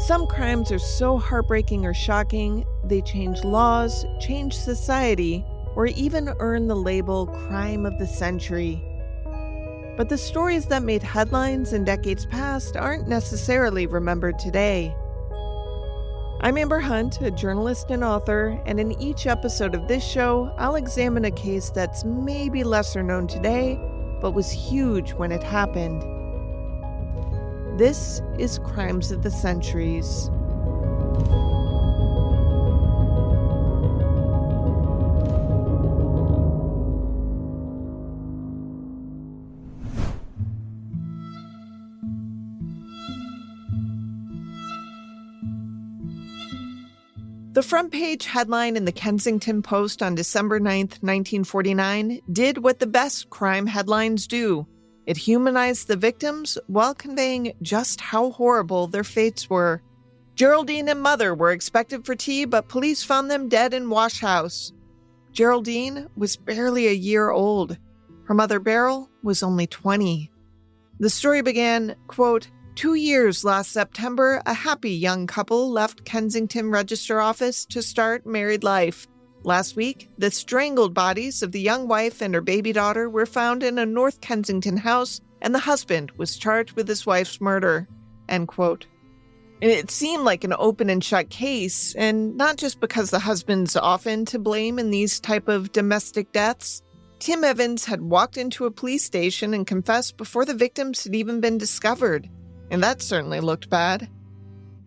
Some crimes are so heartbreaking or shocking, they change laws, change society, or even earn the label crime of the century. But the stories that made headlines in decades past aren't necessarily remembered today. I'm Amber Hunt, a journalist and author, and in each episode of this show, I'll examine a case that's maybe lesser known today, but was huge when it happened. This is Crimes of the Centuries. The front page headline in the Kensington Post on December 9th, 1949, did what the best crime headlines do. It humanized the victims while conveying just how horrible their fates were. Geraldine and mother were expected for tea, but police found them dead in wash house. Geraldine was barely a year old. Her mother, Beryl, was only 20. The story began, quote, 2 years last September, a happy young couple left Kensington Register Office to start married life. Last week, the strangled bodies of the young wife and her baby daughter were found in a North Kensington house, and the husband was charged with his wife's murder. End quote. It seemed like an open and shut case, and not just because the husband's often to blame in these type of domestic deaths. Tim Evans had walked into a police station and confessed before the victims had even been discovered, and that certainly looked bad.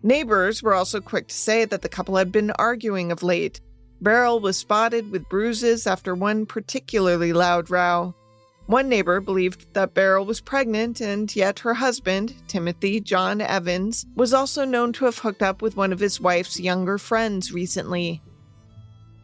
Neighbors were also quick to say that the couple had been arguing of late. Beryl was spotted with bruises after one particularly loud row. One neighbor believed that Beryl was pregnant, and yet her husband, Timothy John Evans, was also known to have hooked up with one of his wife's younger friends recently.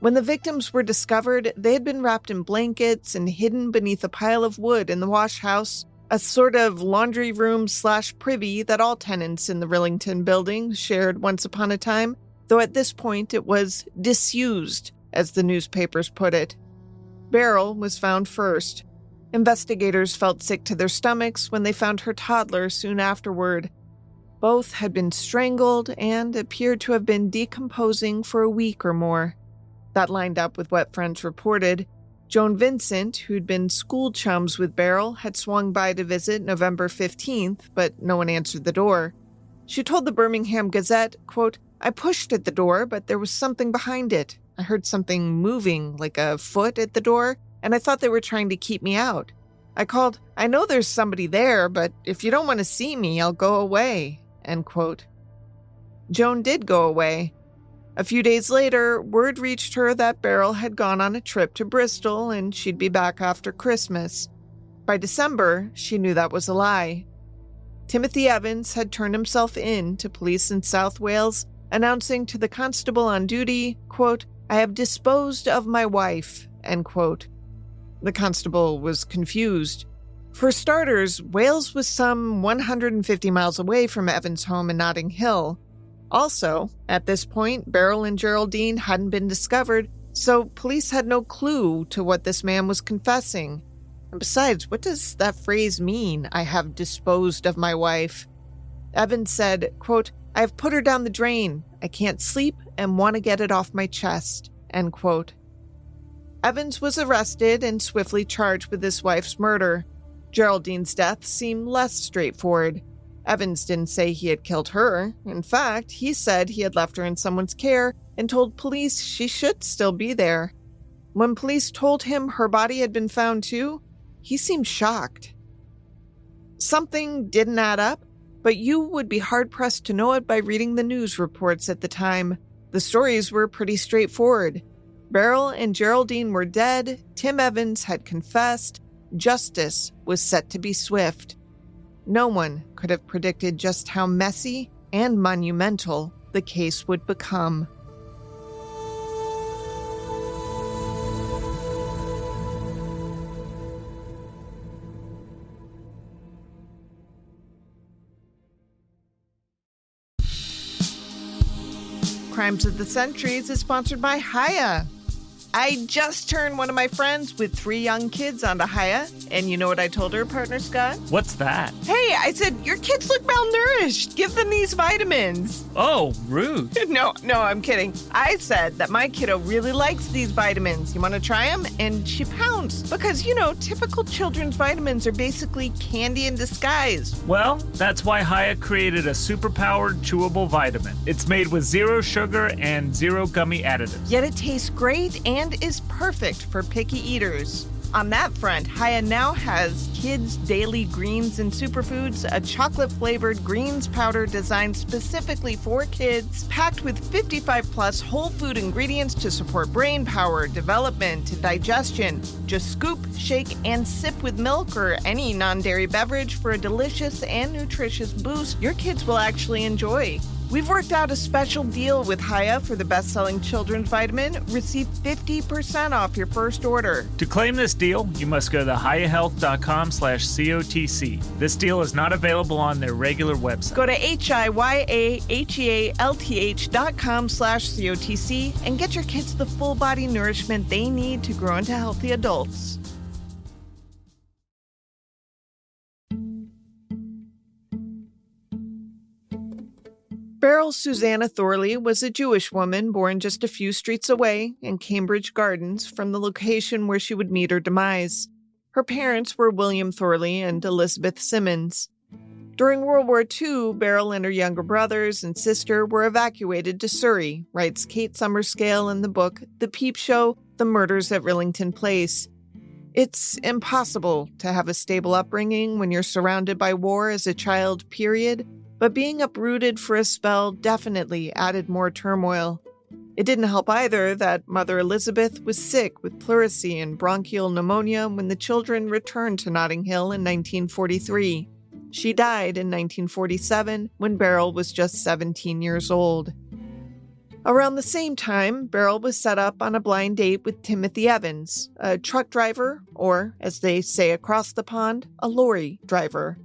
When the victims were discovered, they had been wrapped in blankets and hidden beneath a pile of wood in the wash house, a sort of laundry room/privy that all tenants in the Rillington building shared once upon a time, though at this point it was disused, as the newspapers put it. Beryl was found first. Investigators felt sick to their stomachs when they found her toddler soon afterward. Both had been strangled and appeared to have been decomposing for a week or more. That lined up with what friends reported. Joan Vincent, who'd been school chums with Beryl, had swung by to visit November 15th, but no one answered the door. She told the Birmingham Gazette, quote, I pushed at the door, but there was something behind it. I heard something moving, like a foot at the door, and I thought they were trying to keep me out. I called, I know there's somebody there, but if you don't want to see me, I'll go away, end quote. Joan did go away. A few days later, word reached her that Beryl had gone on a trip to Bristol and she'd be back after Christmas. By December, she knew that was a lie. Timothy Evans had turned himself in to police in South Wales, announcing to the constable on duty, quote, I have disposed of my wife, end quote. The constable was confused. For starters, Wales was some 150 miles away from Evans' home in Notting Hill. Also, at this point, Beryl and Geraldine hadn't been discovered, so police had no clue to what this man was confessing. And besides, what does that phrase mean, I have disposed of my wife? Evans said, quote, I have put her down the drain. I can't sleep and want to get it off my chest, end quote. Evans was arrested and swiftly charged with his wife's murder. Geraldine's death seemed less straightforward. Evans didn't say he had killed her. In fact, he said he had left her in someone's care and told police she should still be there. When police told him her body had been found too, he seemed shocked. Something didn't add up, but you would be hard-pressed to know it by reading the news reports at the time. The stories were pretty straightforward. Beryl and Geraldine were dead, Tim Evans had confessed, justice was set to be swift. No one could have predicted just how messy and monumental the case would become. Crimes of the Centuries is sponsored by Hiya. I just turned one of my friends with 3 young kids onto Hiya. And you know what I told her, partner Scott? What's that? Hey, I said, your kids look malnourished. Give them these vitamins. Oh, rude. No, I'm kidding. I said that my kiddo really likes these vitamins. You want to try them? And she pounced because, typical children's vitamins are basically candy in disguise. Well, that's why Haya created a super-powered chewable vitamin. It's made with 0 sugar and 0 gummy additives. Yet it tastes great and is perfect for picky eaters. On that front, Haya now has Kids Daily Greens and Superfoods, a chocolate-flavored greens powder designed specifically for kids, packed with 55-plus whole food ingredients to support brain power, development, and digestion. Just scoop, shake, and sip with milk or any non-dairy beverage for a delicious and nutritious boost your kids will actually enjoy. We've worked out a special deal with Haya for the best-selling children's vitamin. Receive 50% off your first order. To claim this deal, you must go to hiyahealth.com/COTC. This deal is not available on their regular website. Go to hiyahealth.com/COTC and get your kids the full body nourishment they need to grow into healthy adults. Beryl Susanna Thorley was a Jewish woman born just a few streets away in Cambridge Gardens from the location where she would meet her demise. Her parents were William Thorley and Elizabeth Simmons. During World War II, Beryl and her younger brothers and sister were evacuated to Surrey, writes Kate Summerscale in the book The Peep Show, The Murders at Rillington Place. It's impossible to have a stable upbringing when you're surrounded by war as a child, period. But being uprooted for a spell definitely added more turmoil. It didn't help either that Mother Elizabeth was sick with pleurisy and bronchial pneumonia when the children returned to Notting Hill in 1943. She died in 1947 when Beryl was just 17 years old. Around the same time, Beryl was set up on a blind date with Timothy Evans, a truck driver, or, as they say across the pond, a lorry driver.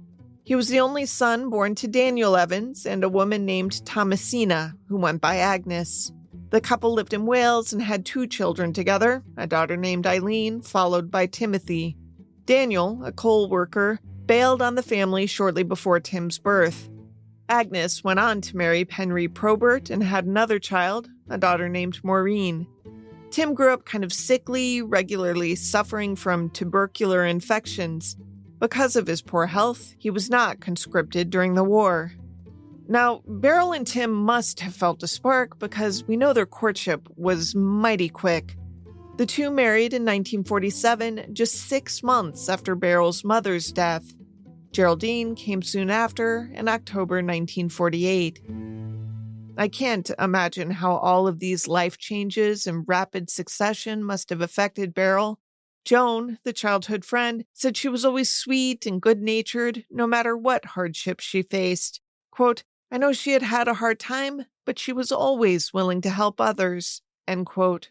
He was the only son born to Daniel Evans and a woman named Thomasina, who went by Agnes. The couple lived in Wales and had 2 children together, a daughter named Eileen, followed by Timothy. Daniel, a coal worker, bailed on the family shortly before Tim's birth. Agnes went on to marry Henry Probert and had another child, a daughter named Maureen. Tim grew up kind of sickly, regularly suffering from tubercular infections. Because of his poor health, he was not conscripted during the war. Now, Beryl and Tim must have felt a spark because we know their courtship was mighty quick. The two married in 1947, just 6 months after Beryl's mother's death. Geraldine came soon after, in October 1948. I can't imagine how all of these life changes in rapid succession must have affected Beryl. Joan, the childhood friend, said she was always sweet and good-natured, no matter what hardships she faced. Quote, I know she had had a hard time, but she was always willing to help others. End quote.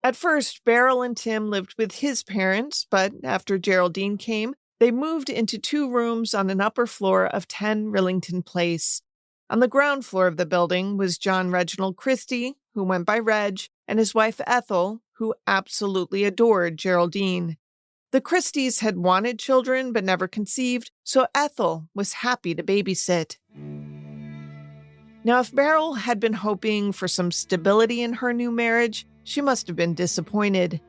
At first, Beryl and Tim lived with his parents, but after Geraldine came, they moved into 2 rooms on an upper floor of 10 Rillington Place. On the ground floor of the building was John Reginald Christie, who went by Reg, and his wife Ethel, who absolutely adored Geraldine. The Christies had wanted children but never conceived, so Ethel was happy to babysit. Now, if Beryl had been hoping for some stability in her new marriage, she must have been disappointed.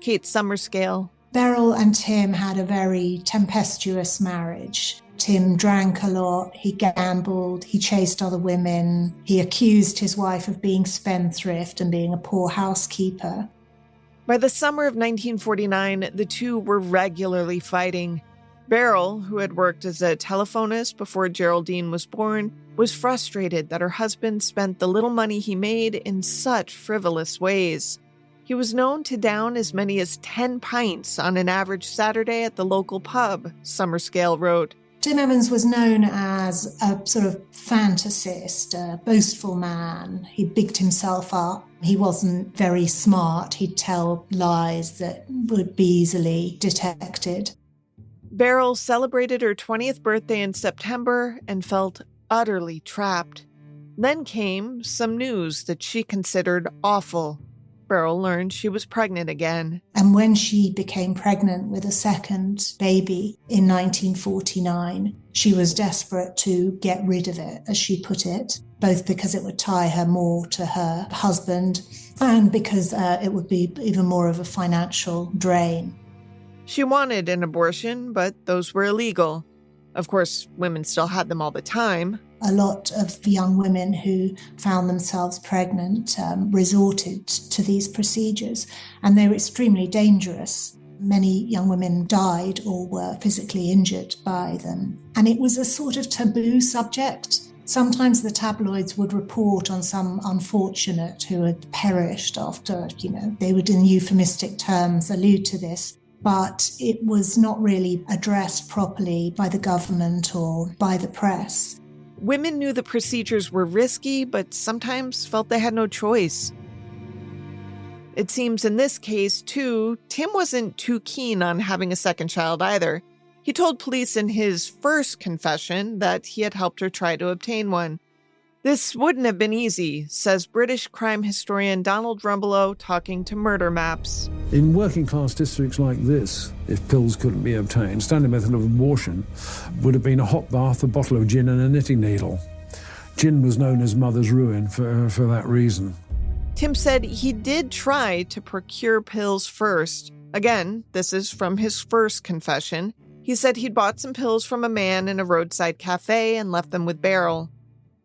Kate Summerscale. Beryl and Tim had a very tempestuous marriage. Tim drank a lot, he gambled, he chased other women, he accused his wife of being spendthrift and being a poor housekeeper. By the summer of 1949, the two were regularly fighting. Beryl, who had worked as a telephonist before Geraldine was born, was frustrated that her husband spent the little money he made in such frivolous ways. He was known to down as many as 10 pints on an average Saturday at the local pub, Summerscale wrote. Tim Evans was known as a sort of fantasist, a boastful man. He bigged himself up. He wasn't very smart. He'd tell lies that would be easily detected. Beryl celebrated her 20th birthday in September and felt utterly trapped. Then came some news that she considered awful. Beryl learned she was pregnant again. And when she became pregnant with a second baby in 1949, she was desperate to get rid of it, as she put it, both because it would tie her more to her husband and because it would be even more of a financial drain. She wanted an abortion, but those were illegal. Of course, women still had them all the time. A lot of young women who found themselves pregnant resorted to these procedures, and they were extremely dangerous. Many young women died or were physically injured by them. And it was a sort of taboo subject. Sometimes the tabloids would report on some unfortunate who had perished after, they would in euphemistic terms allude to this. But it was not really addressed properly by the government or by the press. Women knew the procedures were risky, but sometimes felt they had no choice. It seems in this case, too, Tim wasn't too keen on having a second child either. He told police in his first confession that he had helped her try to obtain one. This wouldn't have been easy, says British crime historian Donald Rumbelow, talking to Murder Maps. In working-class districts like this, if pills couldn't be obtained, standard method of abortion would have been a hot bath, a bottle of gin and a knitting needle. Gin was known as mother's ruin for that reason. Tim said he did try to procure pills first. Again, this is from his first confession. He said he'd bought some pills from a man in a roadside cafe and left them with Beryl.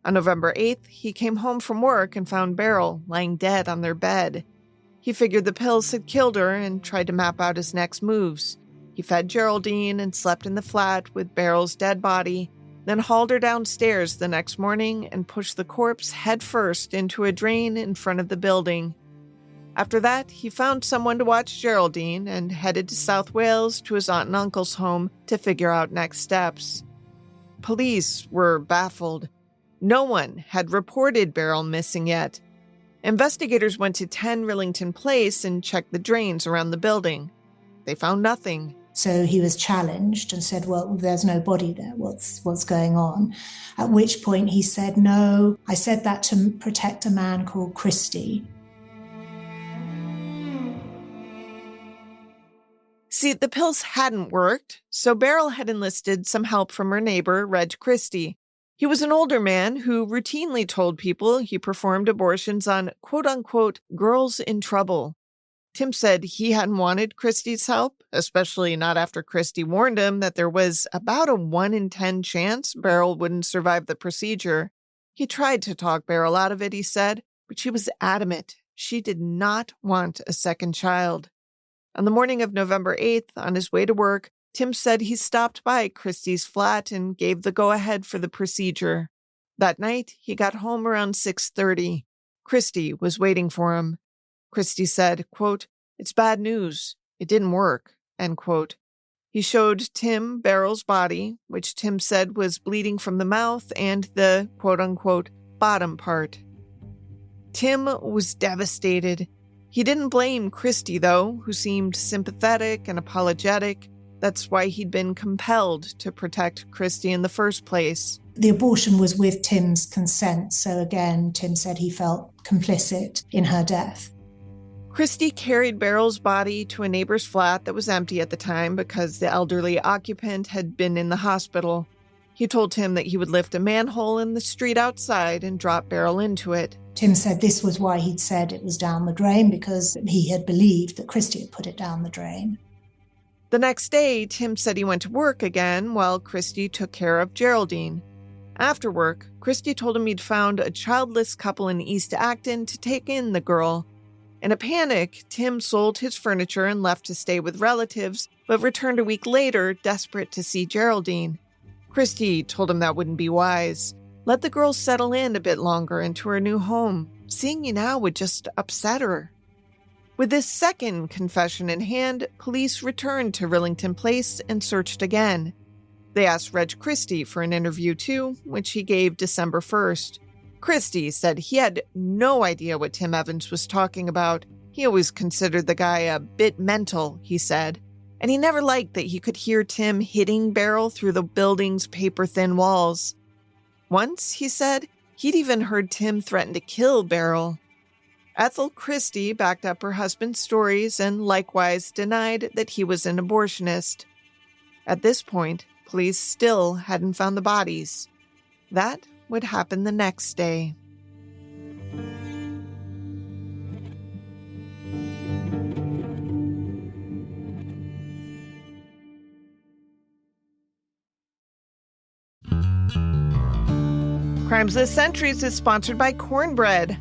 On November 8th, he came home from work and found Beryl lying dead on their bed. He figured the pills had killed her and tried to map out his next moves. He fed Geraldine and slept in the flat with Beryl's dead body, then hauled her downstairs the next morning and pushed the corpse headfirst into a drain in front of the building. After that, he found someone to watch Geraldine and headed to South Wales to his aunt and uncle's home to figure out next steps. Police were baffled. No one had reported Beryl missing yet. Investigators went to 10 Rillington Place and checked the drains around the building. They found nothing. So he was challenged and said, well, there's no body there. What's going on? At which point he said, no, I said that to protect a man called Christie. See, the pills hadn't worked, so Beryl had enlisted some help from her neighbor, Reg Christie. He was an older man who routinely told people he performed abortions on quote-unquote girls in trouble. Tim said he hadn't wanted Christie's help, especially not after Christie warned him that there was about a 1 in 10 chance Beryl wouldn't survive the procedure. He tried to talk Beryl out of it, he said, but she was adamant. She did not want a second child. On the morning of November 8th, on his way to work, Tim said he stopped by Christie's flat and gave the go-ahead for the procedure. That night, he got home around 6:30. Christie was waiting for him. Christie said, quote, "It's bad news. It didn't work," end quote. He showed Tim Beryl's body, which Tim said was bleeding from the mouth and the quote-unquote bottom part. Tim was devastated. He didn't blame Christie, though, who seemed sympathetic and apologetic. That's why he'd been compelled to protect Christie in the first place. The abortion was with Tim's consent, so again, Tim said he felt complicit in her death. Christie carried Beryl's body to a neighbor's flat that was empty at the time because the elderly occupant had been in the hospital. He told Tim that he would lift a manhole in the street outside and drop Beryl into it. Tim said this was why he'd said it was down the drain, because he had believed that Christie had put it down the drain. The next day, Tim said he went to work again while Christie took care of Geraldine. After work, Christie told him he'd found a childless couple in East Acton to take in the girl. In a panic, Tim sold his furniture and left to stay with relatives, but returned a week later, desperate to see Geraldine. Christie told him that wouldn't be wise. Let the girl settle in a bit longer into her new home. Seeing you now would just upset her. With this second confession in hand, police returned to Rillington Place and searched again. They asked Reg Christie for an interview too, which he gave December 1st. Christie said he had no idea what Tim Evans was talking about. He always considered the guy a bit mental, he said, and he never liked that he could hear Tim hitting Beryl through the building's paper-thin walls. Once, he said, he'd even heard Tim threaten to kill Beryl. Ethel Christie backed up her husband's stories and likewise denied that he was an abortionist. At this point, police still hadn't found the bodies. That would happen the next day. Crimes of the Centuries is sponsored by cornbread.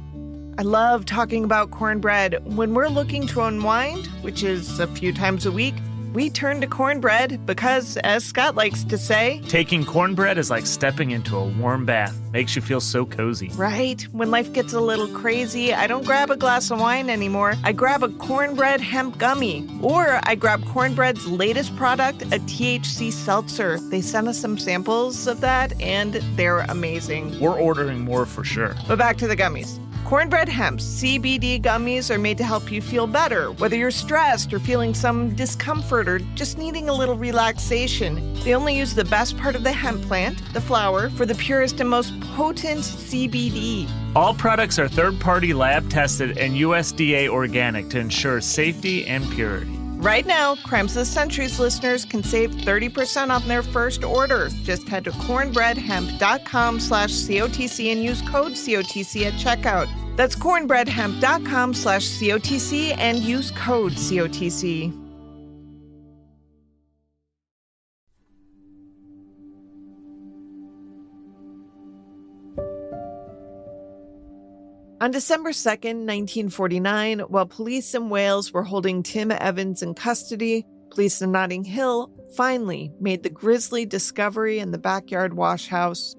I love talking about cornbread. When we're looking to unwind, which is a few times a week, we turn to cornbread because, as Scott likes to say, taking cornbread is like stepping into a warm bath. Makes you feel so cozy. Right? When life gets a little crazy, I don't grab a glass of wine anymore. I grab a cornbread hemp gummy. Or I grab cornbread's latest product, a THC seltzer. They sent us some samples of that, and they're amazing. We're ordering more for sure. But back to the gummies. Cornbread Hemp's CBD gummies are made to help you feel better, whether you're stressed or feeling some discomfort or just needing a little relaxation. They only use the best part of the hemp plant, the flower, for the purest and most potent CBD. All products are third-party lab tested and USDA organic to ensure safety and purity. Right now, Crimes of the Centuries listeners can save 30% off their first order. Just head to cornbreadhemp.com/COTC and use code COTC at checkout. That's cornbreadhemp.com/COTC and use code COTC. On December 2nd, 1949, while police in Wales were holding Tim Evans in custody, police in Notting Hill finally made the grisly discovery in the backyard wash house.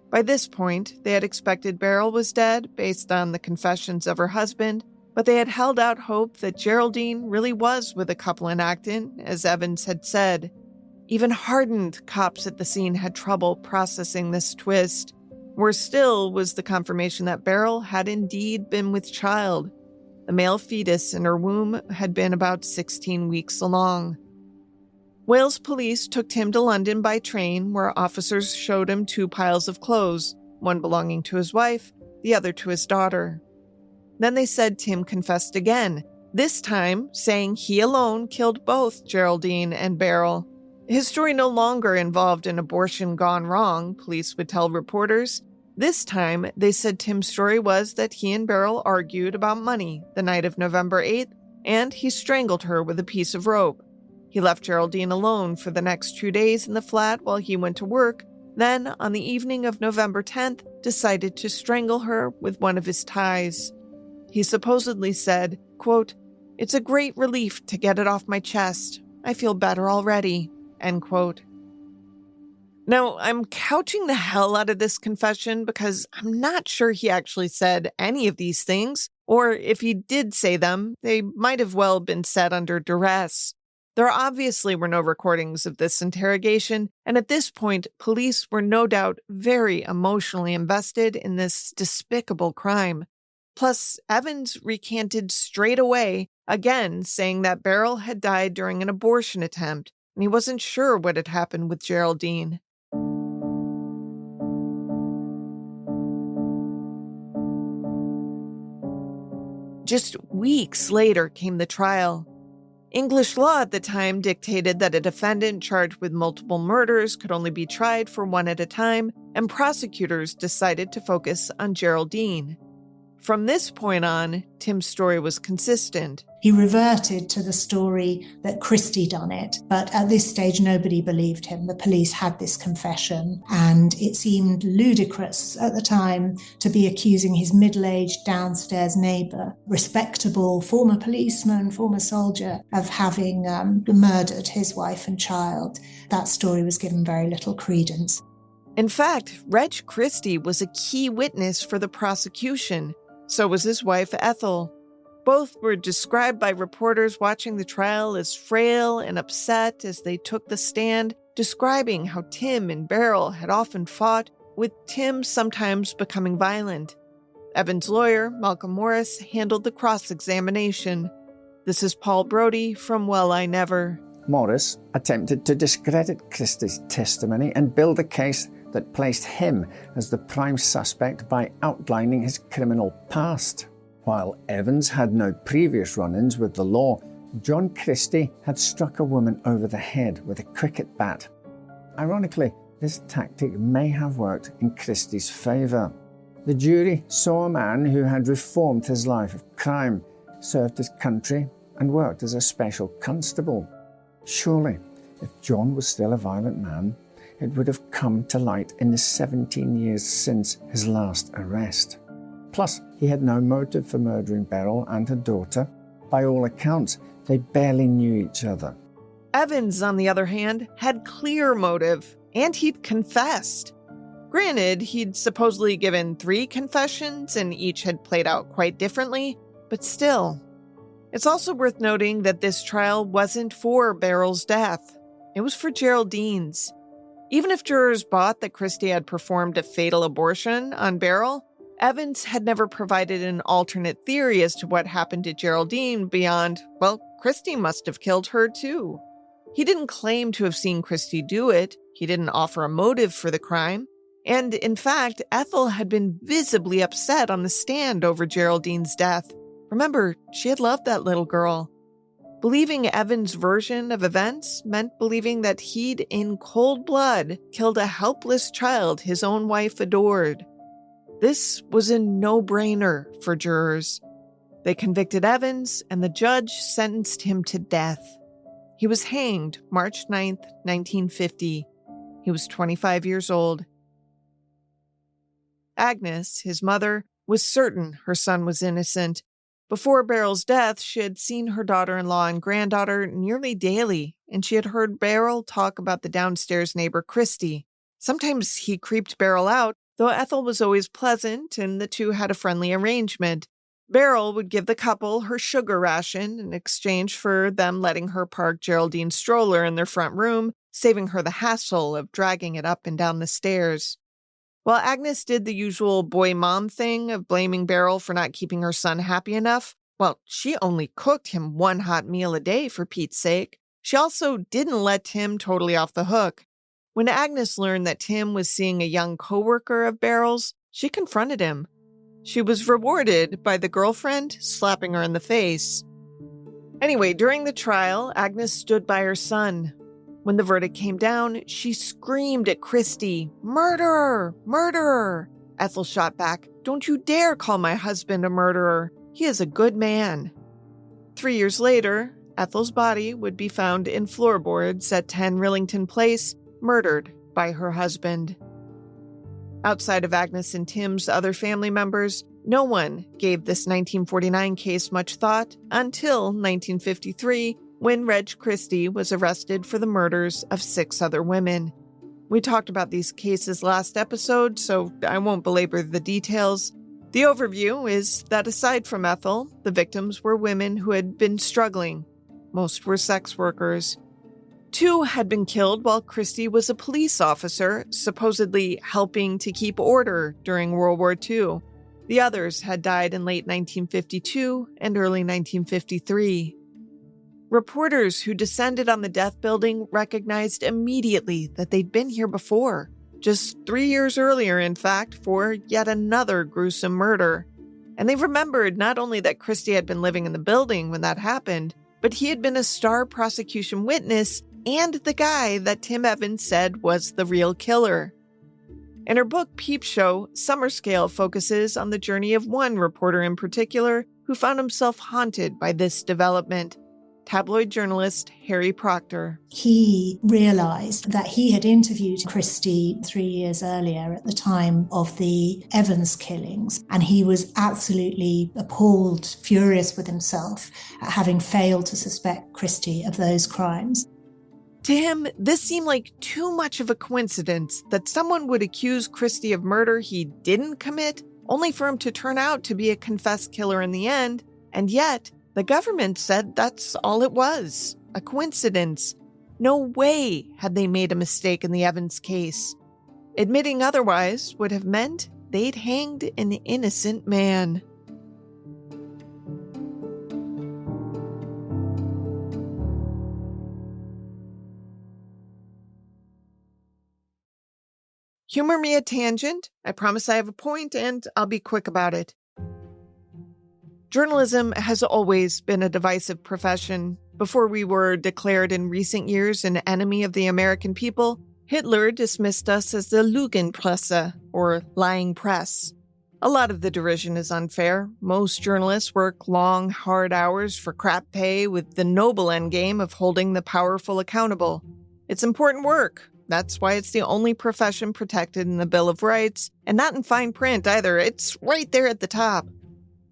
By this point, they had expected Beryl was dead based on the confessions of her husband, but they had held out hope that Geraldine really was with a couple in Acton, as Evans had said. Even hardened cops at the scene had trouble processing this twist. Worse still was the confirmation that Beryl had indeed been with child. The male fetus in her womb had been about 16 weeks along. Wales police took Tim to London by train, where officers showed him 2 piles of clothes, one belonging to his wife, the other to his daughter. Then they said Tim confessed again, this time saying he alone killed both Geraldine and Beryl. His story no longer involved an abortion gone wrong, police would tell reporters. This time, they said Tim's story was that he and Beryl argued about money the night of November 8th, and he strangled her with a piece of rope. He left Geraldine alone for the next 2 days in the flat while he went to work, then, on the evening of November 10th, decided to strangle her with one of his ties. He supposedly said, quote, "It's a great relief to get it off my chest. I feel better already." End quote. Now, I'm couching the hell out of this confession because I'm not sure he actually said any of these things, or if he did say them, they might have well been said under duress. There obviously were no recordings of this interrogation, and at this point, police were no doubt very emotionally invested in this despicable crime. Plus, Evans recanted straight away, again saying that Beryl had died during an abortion attempt, and he wasn't sure what had happened with Geraldine. Just weeks later came the trial. English law at the time dictated that a defendant charged with multiple murders could only be tried for one at a time, and prosecutors decided to focus on Geraldine. From this point on, Tim's story was consistent. He reverted to the story that Christie done it, but at this stage nobody believed him. The police had this confession, and it seemed ludicrous at the time to be accusing his middle-aged downstairs neighbour, respectable former policeman, former soldier, of having murdered his wife and child. That story was given very little credence. In fact, Reg Christie was a key witness for the prosecution. So was his wife, Ethel. Both were described by reporters watching the trial as frail and upset as they took the stand, describing how Tim and Beryl had often fought, with Tim sometimes becoming violent. Evans' lawyer, Malcolm Morris, handled the cross-examination. This is Paul Brody from Well I Never. Morris attempted to discredit Christie's testimony and build a case that placed him as the prime suspect by outlining his criminal past. While Evans had no previous run-ins with the law, John Christie had struck a woman over the head with a cricket bat. Ironically, this tactic may have worked in Christie's favour. The jury saw a man who had reformed his life of crime, served his country, and worked as a special constable. Surely, if John was still a violent man, it would have come to light in the 17 years since his last arrest. Plus, he had no motive for murdering Beryl and her daughter. By all accounts, they barely knew each other. Evans, on the other hand, had clear motive, and he'd confessed. Granted, he'd supposedly given 3 confessions, and each had played out quite differently, but still. It's also worth noting that this trial wasn't for Beryl's death. It was for Geraldine's. Even if jurors bought that Christie had performed a fatal abortion on Beryl, Evans had never provided an alternate theory as to what happened to Geraldine beyond, well, Christie must have killed her too. He didn't claim to have seen Christie do it. He didn't offer a motive for the crime. And in fact, Ethel had been visibly upset on the stand over Geraldine's death. Remember, she had loved that little girl. Believing Evans' version of events meant believing that he'd, in cold blood, killed a helpless child his own wife adored. This was a no-brainer for jurors. They convicted Evans, and the judge sentenced him to death. He was hanged March 9th, 1950. He was 25 years old. Agnes, his mother, was certain her son was innocent. Before Beryl's death, she had seen her daughter-in-law and granddaughter nearly daily, and she had heard Beryl talk about the downstairs neighbor Christie. Sometimes he creeped Beryl out, though Ethel was always pleasant, and the two had a friendly arrangement. Beryl would give the couple her sugar ration in exchange for them letting her park Geraldine's stroller in their front room, saving her the hassle of dragging it up and down the stairs. While Agnes did the usual boy-mom thing of blaming Beryl for not keeping her son happy enough, well, she only cooked him 1 hot meal a day for Pete's sake. She also didn't let Tim totally off the hook. When Agnes learned that Tim was seeing a young coworker of Beryl's, she confronted him. She was rewarded by the girlfriend slapping her in the face. Anyway, during the trial, Agnes stood by her son. When the verdict came down, she screamed at Christie, "Murderer! Murderer!" Ethel shot back, "Don't you dare call my husband a murderer. He is a good man." 3 years later, Ethel's body would be found in floorboards at 10 Rillington Place, murdered by her husband. Outside of Agnes and Tim's other family members, no one gave this 1949 case much thought until 1953, when Reg Christie was arrested for the murders of 6 other women. We talked about these cases last episode, so I won't belabor the details. The overview is that aside from Ethel, the victims were women who had been struggling. Most were sex workers. 2 had been killed while Christie was a police officer, supposedly helping to keep order during World War II. The others had died in late 1952 and early 1953. Reporters who descended on the death building recognized immediately that they'd been here before, just 3 years earlier, in fact, for yet another gruesome murder. And they remembered not only that Christie had been living in the building when that happened, but he had been a star prosecution witness and the guy that Tim Evans said was the real killer. In her book Peep Show, Summerscale focuses on the journey of one reporter in particular who found himself haunted by this development. Tabloid journalist Harry Proctor. He realized that he had interviewed Christie 3 years earlier at the time of the Evans killings, and he was absolutely appalled, furious with himself at having failed to suspect Christie of those crimes. To him, this seemed like too much of a coincidence that someone would accuse Christie of murder he didn't commit, only for him to turn out to be a confessed killer in the end, and yet the government said that's all it was, a coincidence. No way had they made a mistake in the Evans case. Admitting otherwise would have meant they'd hanged an innocent man. Humor me a tangent. I promise I have a point, and I'll be quick about it. Journalism has always been a divisive profession. Before we were declared in recent years an enemy of the American people, Hitler dismissed us as the Lügenpresse, or lying press. A lot of the derision is unfair. Most journalists work long, hard hours for crap pay with the noble endgame of holding the powerful accountable. It's important work. That's why it's the only profession protected in the Bill of Rights, and not in fine print either. It's right there at the top.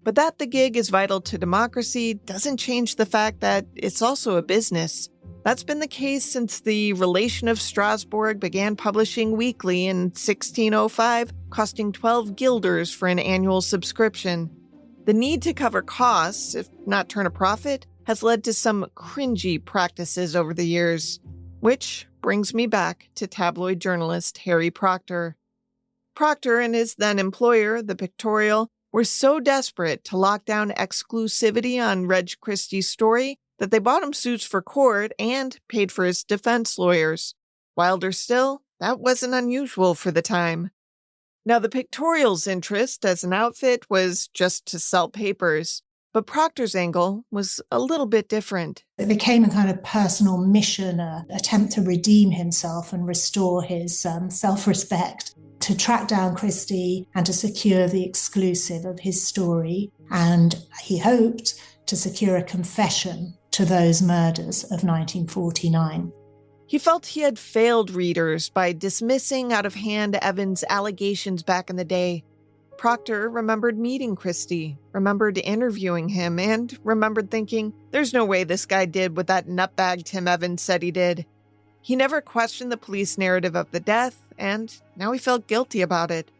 But that the gig is vital to democracy doesn't change the fact that it's also a business. That's been the case since the Relation of Strasbourg began publishing weekly in 1605, costing 12 guilders for an annual subscription. The need to cover costs, if not turn a profit, has led to some cringy practices over the years. Which brings me back to tabloid journalist Harry Procter. Procter and his then employer, the Pictorial, were so desperate to lock down exclusivity on Reg Christie's story that they bought him suits for court and paid for his defense lawyers. Wilder still, that wasn't unusual for the time. Now, the Pictorial's interest as an outfit was just to sell papers, but Procter's angle was a little bit different. It became a kind of personal mission, an attempt to redeem himself and restore his self-respect, to track down Christie and to secure the exclusive of his story. And he hoped to secure a confession to those murders of 1949. He felt he had failed readers by dismissing out of hand Evans' allegations back in the day. Procter remembered meeting Christie, remembered interviewing him, and remembered thinking, there's no way this guy did what that nutbag Tim Evans said he did. He never questioned the police narrative of the death, and now he felt guilty about it.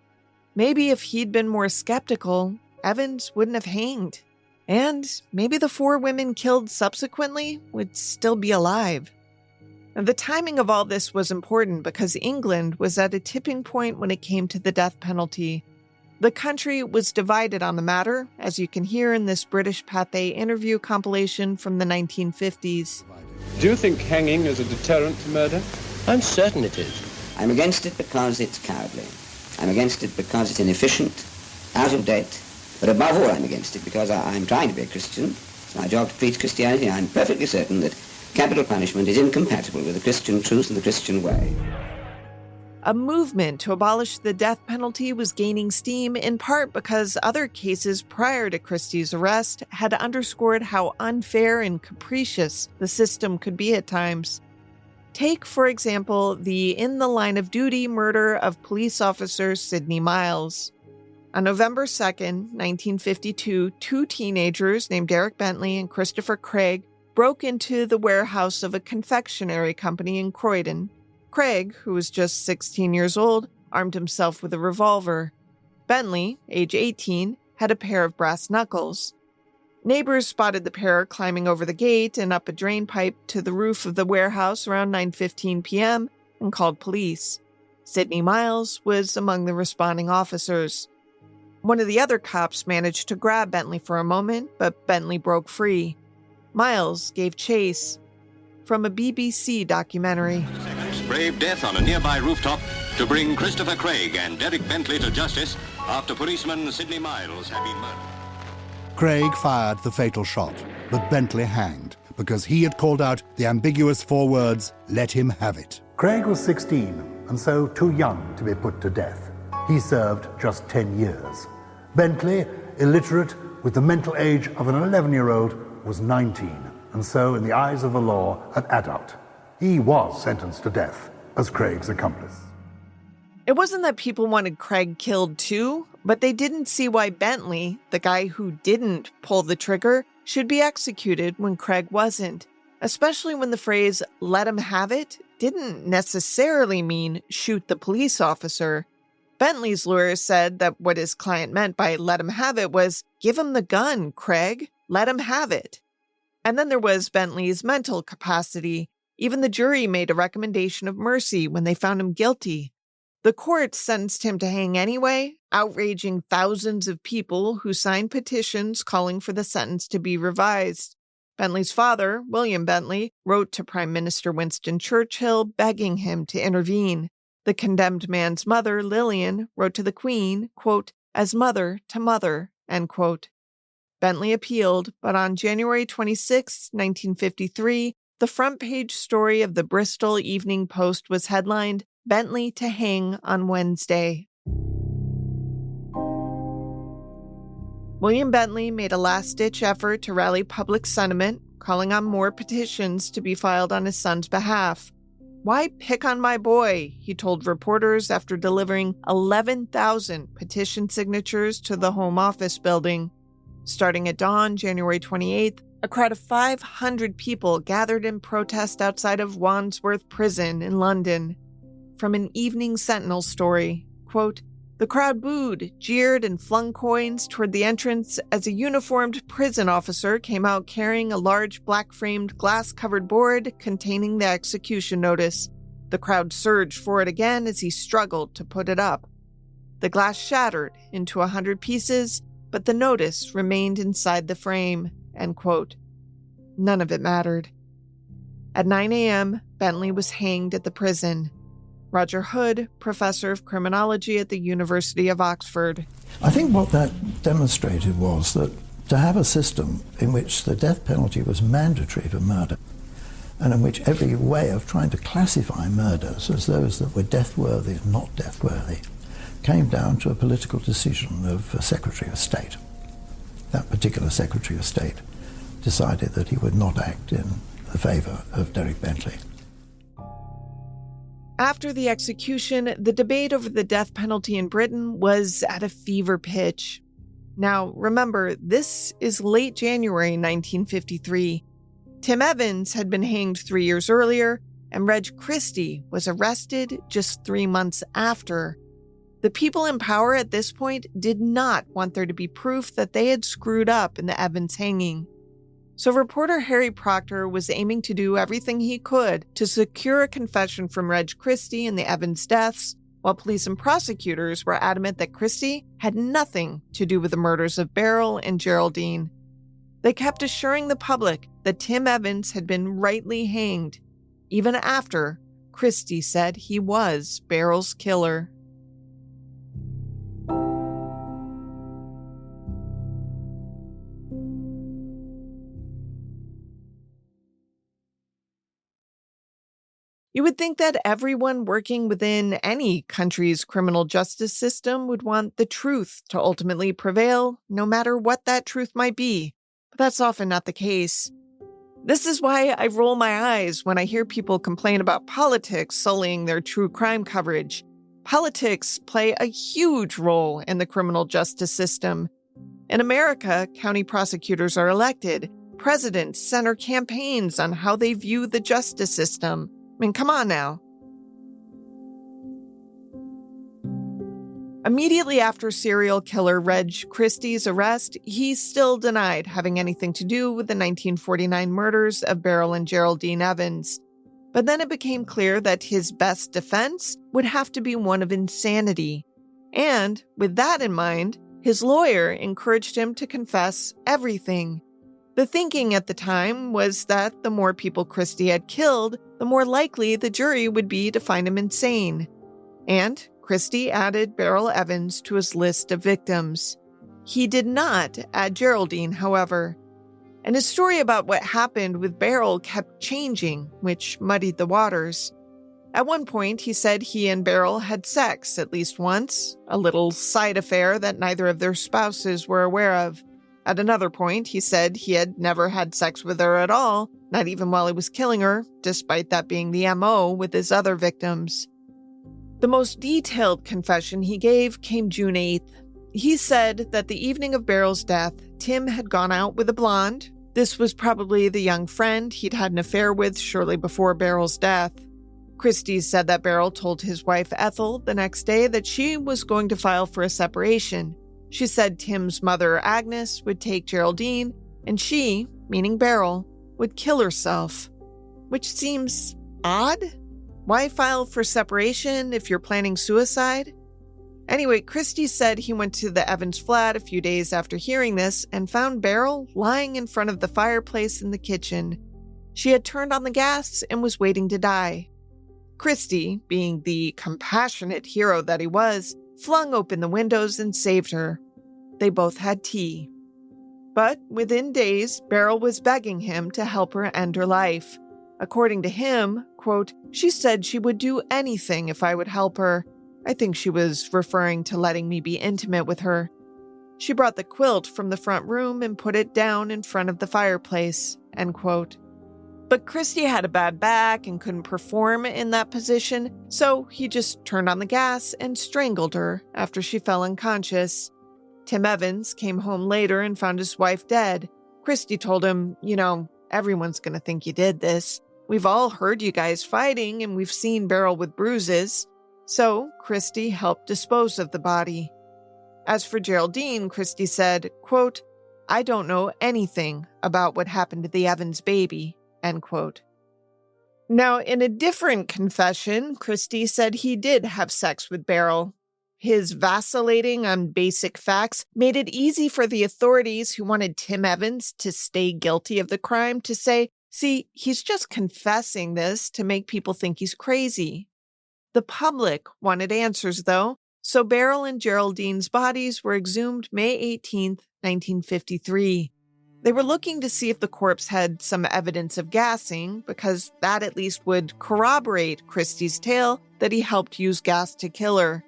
Maybe if he'd been more skeptical, Evans wouldn't have hanged. And maybe the 4 women killed subsequently would still be alive. And the timing of all this was important because England was at a tipping point when it came to the death penalty. The country was divided on the matter, as you can hear in this British Pathé interview compilation from the 1950s. Do you think hanging is a deterrent to murder? I'm certain it is. I'm against it because it's cowardly. I'm against it because it's inefficient, out of date. But above all, I'm against it because I'm trying to be a Christian. It's my job to preach Christianity. I'm perfectly certain that capital punishment is incompatible with the Christian truth and the Christian way. A movement to abolish the death penalty was gaining steam in part because other cases prior to Christie's arrest had underscored how unfair and capricious the system could be at times. Take, for example, the in-the-line-of-duty murder of police officer Sidney Miles. On November 2nd, 1952, 2 teenagers named Derek Bentley and Christopher Craig broke into the warehouse of a confectionery company in Croydon. Craig, who was just 16 years old, armed himself with a revolver. Bentley, age 18, had a pair of brass knuckles. Neighbors spotted the pair climbing over the gate and up a drain pipe to the roof of the warehouse around 9:15 p.m. and called police. Sidney Miles was among the responding officers. One of the other cops managed to grab Bentley for a moment, but Bentley broke free. Miles gave chase. From a BBC documentary. Brave death on a nearby rooftop to bring Christopher Craig and Derek Bentley to justice after policeman Sidney Miles had been murdered. Craig fired the fatal shot, but Bentley hanged because he had called out the ambiguous 4 words, "Let him have it." Craig was 16 and so too young to be put to death. He served just 10 years. Bentley, illiterate with the mental age of an 11-year-old, was 19, and so, in the eyes of the law, an adult. He was sentenced to death as Craig's accomplice. It wasn't that people wanted Craig killed too, but they didn't see why Bentley, the guy who didn't pull the trigger, should be executed when Craig wasn't, especially when the phrase, "let him have it," didn't necessarily mean shoot the police officer. Bentley's lawyer said that what his client meant by "let him have it" was, "give him the gun, Craig, let him have it." And then there was Bentley's mental capacity. Even the jury made a recommendation of mercy when they found him guilty. The court sentenced him to hang anyway, outraging thousands of people who signed petitions calling for the sentence to be revised. Bentley's father, William Bentley, wrote to Prime Minister Winston Churchill begging him to intervene. The condemned man's mother, Lillian, wrote to the Queen, quote, "as mother to mother," end quote. Bentley appealed, but on January 26, 1953, the front page story of the Bristol Evening Post was headlined, "Bentley to Hang on Wednesday." William Bentley made a last-ditch effort to rally public sentiment, calling on more petitions to be filed on his son's behalf. "Why pick on my boy?" he told reporters after delivering 11,000 petition signatures to the Home Office building. Starting at dawn, January 28th, a crowd of 500 people gathered in protest outside of Wandsworth Prison in London. From an Evening Sentinel story, quote, "The crowd booed, jeered, and flung coins toward the entrance as a uniformed prison officer came out carrying a large black-framed glass-covered board containing the execution notice. The crowd surged for it again as he struggled to put it up. The glass shattered into 100 pieces, but the notice remained inside the frame," end quote. None of it mattered. At 9 a.m., Bentley was hanged at the prison. Roger Hood, professor of criminology at the University of Oxford. I think what that demonstrated was that to have a system in which the death penalty was mandatory for murder, and in which every way of trying to classify murders as those that were death-worthy and not death-worthy came down to a political decision of a Secretary of State. That particular Secretary of State decided that he would not act in the favour of Derek Bentley. After the execution, the debate over the death penalty in Britain was at a fever pitch. Now, remember, this is late January 1953. Tim Evans had been hanged 3 years earlier, and Reg Christie was arrested just 3 months after. The people in power at this point did not want there to be proof that they had screwed up in the Evans hanging. So reporter Harry Proctor was aiming to do everything he could to secure a confession from Reg Christie in the Evans deaths, while police and prosecutors were adamant that Christie had nothing to do with the murders of Beryl and Geraldine. They kept assuring the public that Tim Evans had been rightly hanged, even after Christie said he was Beryl's killer. You would think that everyone working within any country's criminal justice system would want the truth to ultimately prevail, no matter what that truth might be. But that's often not the case. This is why I roll my eyes when I hear people complain about politics sullying their true crime coverage. Politics play a huge role in the criminal justice system. In America, county prosecutors are elected. Presidents center campaigns on how they view the justice system. I mean, come on now. Immediately after serial killer Reg Christie's arrest, he still denied having anything to do with the 1949 murders of Beryl and Geraldine Evans. But then it became clear that his best defense would have to be one of insanity. And with that in mind, his lawyer encouraged him to confess everything. The thinking at the time was that the more people Christie had killed, the more likely the jury would be to find him insane. And Christie added Beryl Evans to his list of victims. He did not add Geraldine, however. And his story about what happened with Beryl kept changing, which muddied the waters. At one point, he said he and Beryl had sex at least once, a little side affair that neither of their spouses were aware of. At another point, he said he had never had sex with her at all, not even while he was killing her, despite that being the MO with his other victims. The most detailed confession he gave came June 8th. He said that the evening of Beryl's death, Tim had gone out with a blonde. This was probably the young friend he'd had an affair with shortly before Beryl's death. Christie said that Beryl told his wife Ethel the next day that she was going to file for a separation. She said Tim's mother, Agnes, would take Geraldine, and she, meaning Beryl, would kill herself. Which seems odd. Why file for separation if you're planning suicide? Anyway, Christie said he went to the Evans flat a few days after hearing this and found Beryl lying in front of the fireplace in the kitchen. She had turned on the gas and was waiting to die. Christie, being the compassionate hero that he was, flung open the windows and saved her. They both had tea. But within days, Beryl was begging him to help her end her life. According to him, quote, "She said she would do anything if I would help her. I think she was referring to letting me be intimate with her. She brought the quilt from the front room and put it down in front of the fireplace," end quote. But Christie had a bad back and couldn't perform in that position, so he just turned on the gas and strangled her after she fell unconscious. Tim Evans came home later and found his wife dead. Christie told him, "Everyone's going to think you did this. We've all heard you guys fighting and we've seen Beryl with bruises." So Christie helped dispose of the body. As for Geraldine, Christie said, quote, "I don't know anything about what happened to the Evans baby," end quote. Now, in a different confession, Christie said he did have sex with Beryl. His vacillating on basic facts made it easy for the authorities who wanted Tim Evans to stay guilty of the crime to say, "See, he's just confessing this to make people think he's crazy." The public wanted answers, though, so Beryl and Geraldine's bodies were exhumed May 18th, 1953. They were looking to see if the corpse had some evidence of gassing, because that at least would corroborate Christie's tale that he helped use gas to kill her.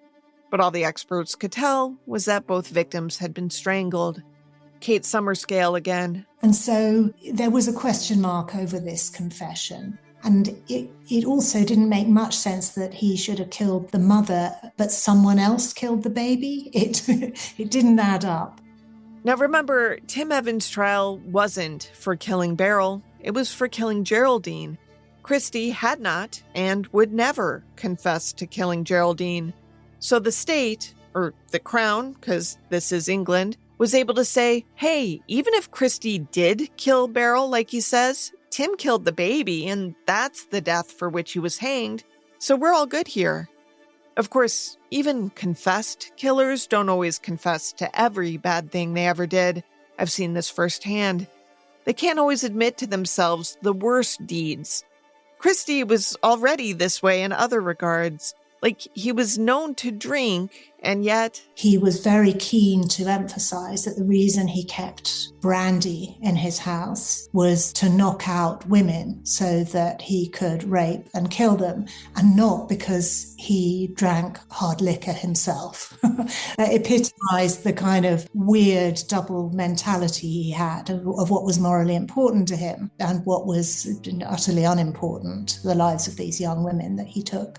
But all the experts could tell was that both victims had been strangled. Kate Summerscale again. And so there was a question mark over this confession. And it also didn't make much sense that he should have killed the mother, but someone else killed the baby. It didn't add up. Now remember, Tim Evans' trial wasn't for killing Beryl. It was for killing Geraldine. Christie had not and would never confess to killing Geraldine. So the state, or the Crown, because this is England, was able to say, hey, even if Christie did kill Beryl like he says, Tim killed the baby, and that's the death for which he was hanged, so we're all good here. Of course, even confessed killers don't always confess to every bad thing they ever did. I've seen this firsthand. They can't always admit to themselves the worst deeds. Christie was already this way in other regards. Like, he was known to drink, and yet... He was very keen to emphasize that the reason he kept brandy in his house was to knock out women so that he could rape and kill them, and not because he drank hard liquor himself. That epitomized the kind of weird double mentality he had of what was morally important to him and what was utterly unimportant to the lives of these young women that he took.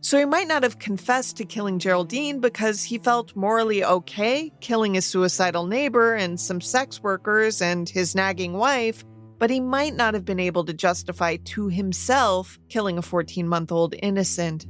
So he might not have confessed to killing Geraldine because he felt morally okay killing his suicidal neighbor and some sex workers and his nagging wife, but he might not have been able to justify to himself killing a 14-month-old innocent.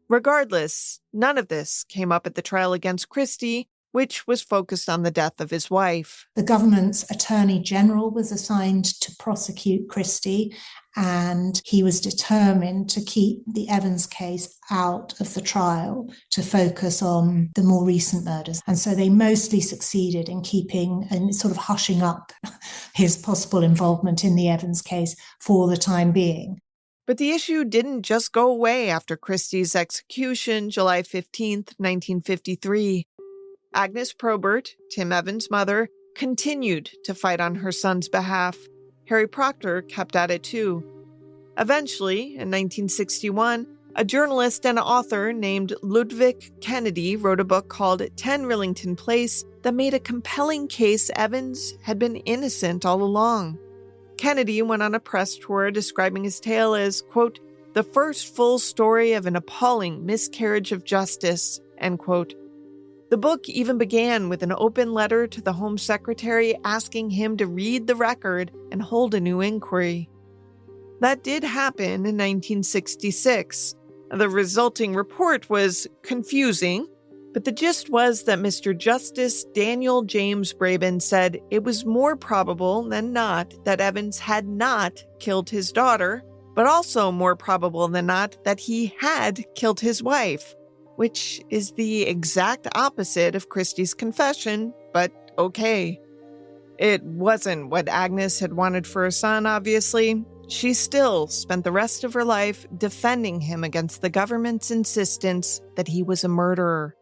Regardless, none of this came up at the trial against Christie, which was focused on the death of his wife. The government's attorney general was assigned to prosecute Christie, and he was determined to keep the Evans case out of the trial to focus on the more recent murders. And so they mostly succeeded in keeping and sort of hushing up his possible involvement in the Evans case for the time being. But the issue didn't just go away after Christie's execution, July 15th, 1953. Agnes Probert, Tim Evans' mother, continued to fight on her son's behalf. Harry Proctor kept at it too. Eventually, in 1961, a journalist and author named Ludwig Kennedy wrote a book called 10 Rillington Place that made a compelling case Evans had been innocent all along. Kennedy went on a press tour describing his tale as, quote, the first full story of an appalling miscarriage of justice, end quote. The book even began with an open letter to the Home Secretary asking him to read the record and hold a new inquiry. That did happen in 1966. The resulting report was confusing, but the gist was that Mr. Justice Daniel James Braben said it was more probable than not that Evans had not killed his daughter, but also more probable than not that he had killed his wife. Which is the exact opposite of Christie's confession, but okay. It wasn't what Agnes had wanted for her son, obviously. She still spent the rest of her life defending him against the government's insistence that he was a murderer.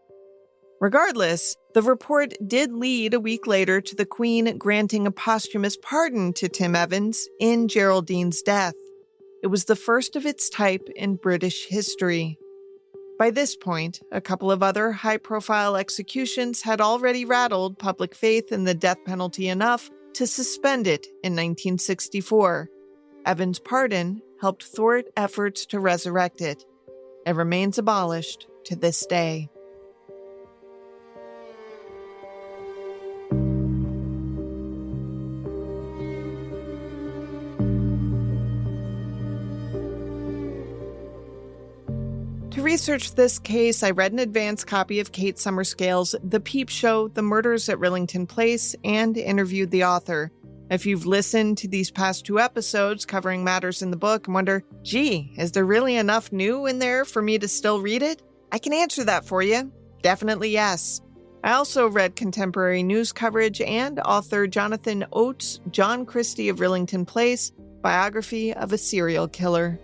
Regardless, the report did lead a week later to the Queen granting a posthumous pardon to Tim Evans in Geraldine's death. It was the first of its type in British history. By this point, a couple of other high-profile executions had already rattled public faith in the death penalty enough to suspend it in 1964. Evans' pardon helped thwart efforts to resurrect it. It remains abolished to this day. To research this case, I read an advance copy of Kate Summerscale's The Peep Show, The Murders at Rillington Place, and interviewed the author. If you've listened to these past 2 episodes covering matters in the book and wonder, gee, is there really enough new in there for me to still read it? I can answer that for you. Definitely yes. I also read contemporary news coverage and author Jonathan Oates' John Christie of Rillington Place, biography of a serial killer.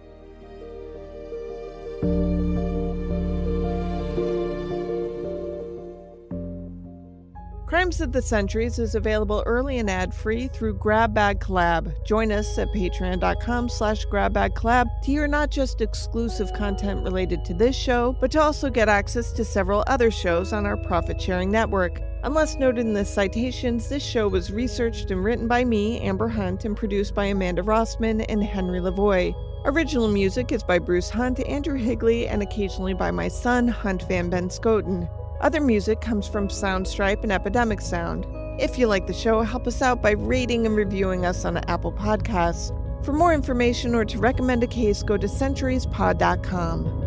Crimes of the Centuries is available early and ad-free through Grab Bag Collab. Join us at patreon.com/grabbagcollab to hear not just exclusive content related to this show, but to also get access to several other shows on our profit-sharing network. Unless noted in the citations, this show was researched and written by me, Amber Hunt, and produced by Amanda Rossman and Henry Lavoie. Original music is by Bruce Hunt, Andrew Higley, and occasionally by my son, Hunt Van Ben Scoten. Other music comes from Soundstripe and Epidemic Sound. If you like the show, help us out by rating and reviewing us on Apple Podcasts. For more information or to recommend a case, go to centuriespod.com.